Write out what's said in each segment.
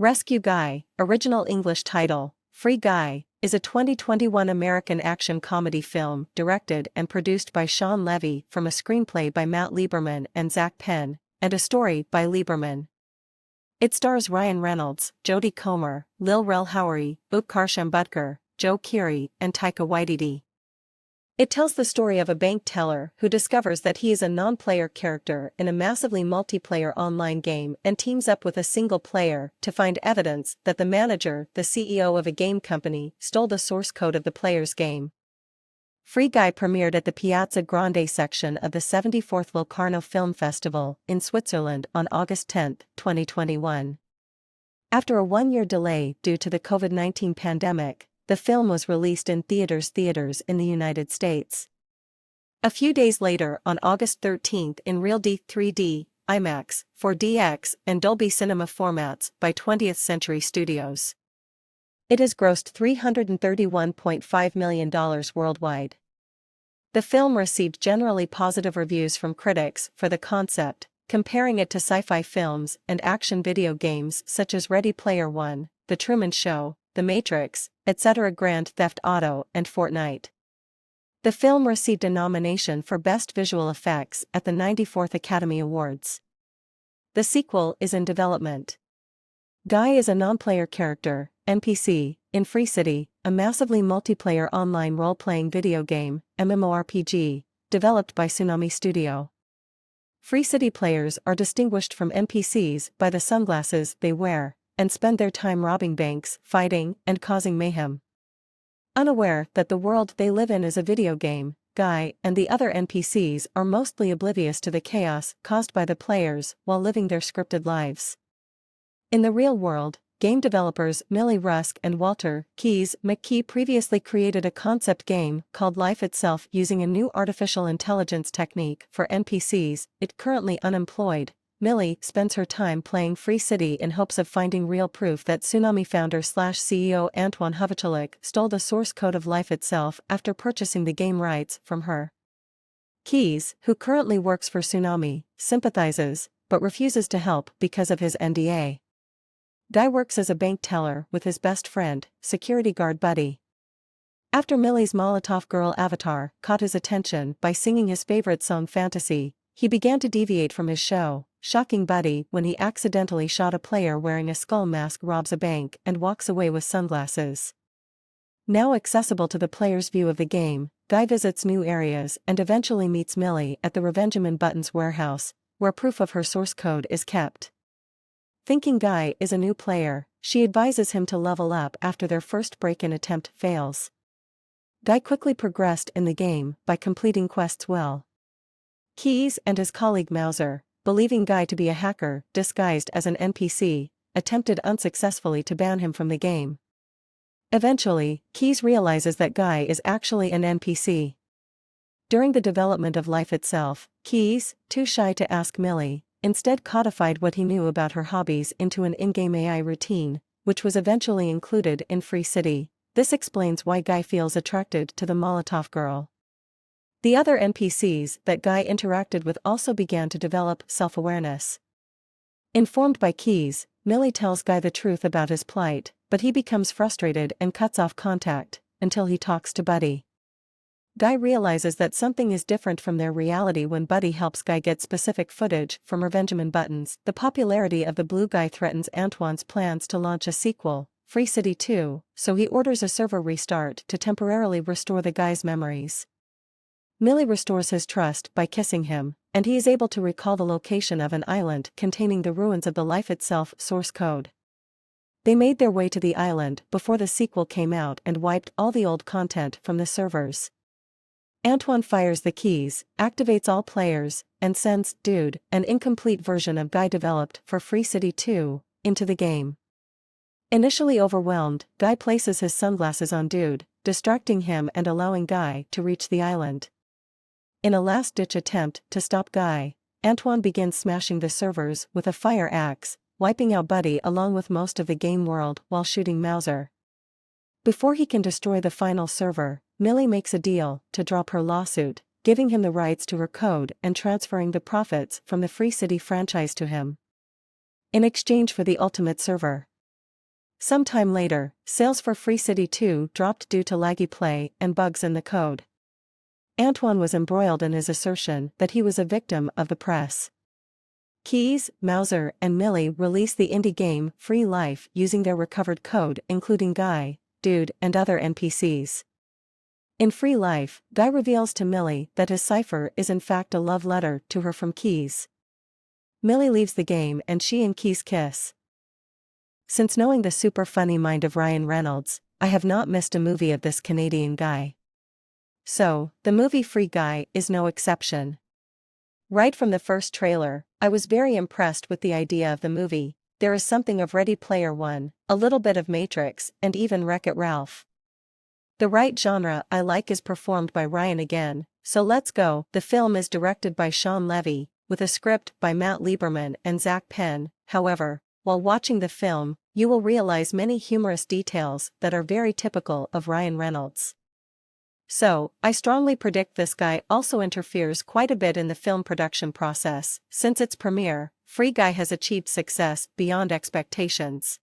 Rescue Guy, original English title, Free Guy, is a 2021 American action comedy film directed and produced by Sean Levy from a screenplay by Matt Lieberman and Zach Penn, and a story by Lieberman. It stars Ryan Reynolds, Jodie Comer, Lil Rel Howery, Utkarsh Ambudkar, Joe Keery, and Taika Waititi. It tells the story of a bank teller who discovers that he is a non-player character in a massively multiplayer online game and teams up with a single player to find evidence that the manager, the CEO of a game company, stole the source code of the player's game. Free Guy premiered at the Piazza Grande section of the 74th Locarno Film Festival in Switzerland on August 10, 2021. After a one-year delay due to the COVID-19 pandemic, the film was released in theaters in the United States. A few days later, on August 13, in Real 3D, IMAX, 4DX, and Dolby Cinema formats by 20th Century Studios. It has grossed $331.5 million worldwide. The film received generally positive reviews from critics for the concept, comparing it to sci-fi films and action video games such as Ready Player One, The Truman Show, The Matrix, etc. Grand Theft Auto and Fortnite. The film received a nomination for Best Visual Effects at the 94th Academy Awards. The sequel is in development. Guy is a non-player character, NPC, in Free City, a massively multiplayer online role-playing video game, MMORPG, developed by Tsunami Studio. Free City players are distinguished from NPCs by the sunglasses they wear, and spend their time robbing banks, fighting, and causing mayhem. Unaware that the world they live in is a video game, Guy and the other NPCs are mostly oblivious to the chaos caused by the players while living their scripted lives. In the real world, game developers Millie Rusk and Walter Keys McKee previously created a concept game called Life Itself using a new artificial intelligence technique for NPCs. It currently unemployed. Millie spends her time playing Free City in hopes of finding real proof that Tsunami founder/CEO Antoine Hvachalik stole the source code of Life Itself after purchasing the game rights from her. Keys, who currently works for Tsunami, sympathizes, but refuses to help because of his NDA. Guy works as a bank teller with his best friend, security guard Buddy. After Millie's Molotov Girl avatar caught his attention by singing his favorite song Fantasy, he began to deviate from his show, shocking Buddy when he accidentally shot a player wearing a skull mask robs a bank and walks away with sunglasses. Now accessible to the player's view of the game, Guy visits new areas and eventually meets Millie at the Revengeman Buttons warehouse, where proof of her source code is kept. Thinking Guy is a new player, she advises him to level up after their first break-in attempt fails. Guy quickly progressed in the game by completing quests well. Keys and his colleague Mauser, believing Guy to be a hacker disguised as an NPC, attempted unsuccessfully to ban him from the game. Eventually, Keys realizes that Guy is actually an NPC. During the development of Life Itself, Keys, too shy to ask Millie, instead codified what he knew about her hobbies into an in-game AI routine, which was eventually included in Free City. This explains why Guy feels attracted to the Molotov Girl. The other NPCs that Guy interacted with also began to develop self-awareness. Informed by Keys, Millie tells Guy the truth about his plight, but he becomes frustrated and cuts off contact, until he talks to Buddy. Guy realizes that something is different from their reality when Buddy helps Guy get specific footage from Revengeman Buttons. The popularity of the Blue Guy threatens Antoine's plans to launch a sequel, Free City 2, so he orders a server restart to temporarily restore the guy's memories. Millie restores his trust by kissing him, and he is able to recall the location of an island containing the ruins of the Life Itself source code. They made their way to the island before the sequel came out and wiped all the old content from the servers. Antoine fires the keys, activates all players, and sends Dude, an incomplete version of Guy developed for Free City 2, into the game. Initially overwhelmed, Guy places his sunglasses on Dude, distracting him and allowing Guy to reach the island. In a last-ditch attempt to stop Guy, Antoine begins smashing the servers with a fire axe, wiping out Buddy along with most of the game world while shooting Mauser. Before he can destroy the final server, Millie makes a deal to drop her lawsuit, giving him the rights to her code and transferring the profits from the Free City franchise to him. In exchange for the Ultimate server, Sometime later, sales for Free City 2 dropped due to laggy play and bugs in the code. Antoine was embroiled in his assertion that he was a victim of the press. Keys, Mauser, and Millie released the indie game Free Life using their recovered code, including Guy, Dude, and other NPCs. In Free Life, Guy reveals to Millie that his cipher is in fact a love letter to her from Keys. Millie leaves the game and she and Keys kiss. Since knowing the super funny mind of Ryan Reynolds, I have not missed a movie of this Canadian guy. So, the movie Free Guy is no exception. Right from the first trailer, I was very impressed with the idea of the movie. There is something of Ready Player One, a little bit of Matrix, and even Wreck-It Ralph. The right genre I like is performed by Ryan again, so let's go. The film is directed by Shawn Levy, with a script by Matt Lieberman and Zach Penn. However, while watching the film, you will realize many humorous details that are very typical of Ryan Reynolds. So, I strongly predict this guy also interferes quite a bit in the film production process. Since its premiere, Free Guy has achieved success beyond expectations.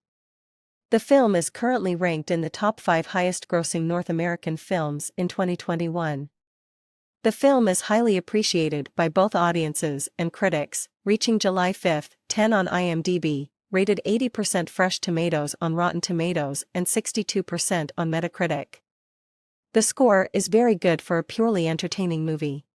The film is currently ranked in the top 5 highest-grossing North American films in 2021. The film is highly appreciated by both audiences and critics, reaching July 5, 10 on IMDb, rated 80% fresh tomatoes on Rotten Tomatoes and 62% on Metacritic. The score is very good for a purely entertaining movie.